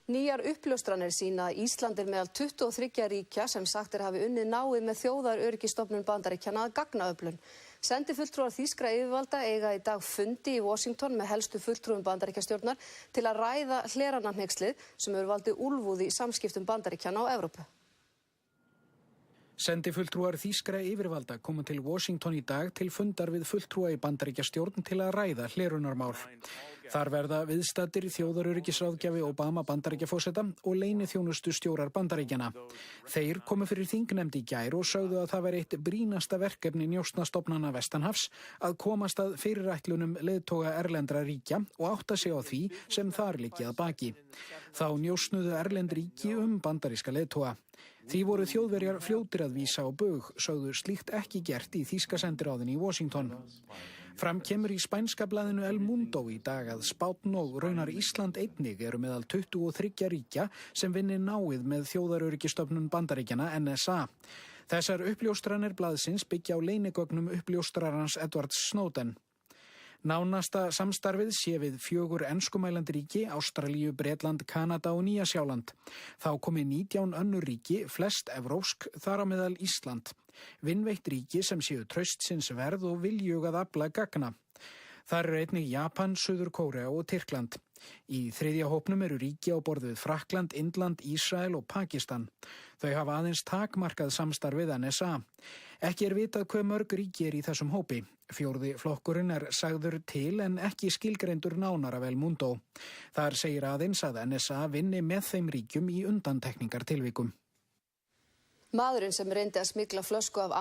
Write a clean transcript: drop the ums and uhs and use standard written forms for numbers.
Nýjar uppljóstranir sýna að Ísland meðal 23 ríkja sem sagt hafi unnið náið með þjóðaröryggisstofnun Bandaríkjanna að gagnaöflun. Sendifulltrúar þýskra yfirvalda eiga í dag fundi í Washington með helstu fulltrúum Bandaríkjastjórnar til að ræða hleranahneykslið sem hefur valdið úlfúð í samskiptum Bandaríkjanna og Evrópu. Sendifulltrúar þýskra yfirvalda komu til Washington í dag til fundar við fulltrúa í Bandaríkjastjórn til að ræða hlerunarmál. Þar verða viðstaddir þjóðaröryggisráðgjafi Obama Bandaríkjaforseta og leyniþjónustu stjórar Bandaríkjanna. Þeir komu fyrir þingnefnd í gær og sögðu að það væri eitt brýnasta verkefni njósnastofnana vestanhafs að komast að fyrirætlunum leiðtoga erlendra ríkja og átta sig á því sem þar liggi að baki. Þá njósnuðu erlend ríki bandaríska leiðtoga. Því voru Þjóðverjar fljótir að vísa á bug, sögðu slíkt ekki gert í þýska sendiráðinu í Washington. Fram kemur í spænska blaðinu El Mundo í dag að Spánn og raunar Ísland einnig eru meðal 23 ríkja sem vinni náið með þjóðaröryggisstofnun Bandaríkjanna NSA. Þessar uppljóstranir blaðsins byggja á leynigögnum uppljóstrarans Edward Snowden. Nánasta samstarfið sé við 4 enskumælandi ríki, Ástralíu, Bretland, Kanada og Nýja-Sjáland. Þá komi 19 önnur ríki, flest evrópsk, þar á meðal Ísland. Vinveitt ríki sem séu traustsins verð og viljug að afla gagna. Þar eru einnig Japan, Suður-Kórea og Tyrkland. Í þriðja hópnum eru ríki á borð við Frakkland, Indland, Ísrael og Pakistan. Þau hafa aðeins takmarkað samstarfið NSA. Ekki vitað hve mörg ríki í þessum hópi. 4. flokkurinn sagður til en ekki skilgreindur nánar af El Mundo. Þar segir aðeins að NSA vinni með þeim ríkjum í undantekningartilvikum. Maðurinn sem reyndi að smygla flösku af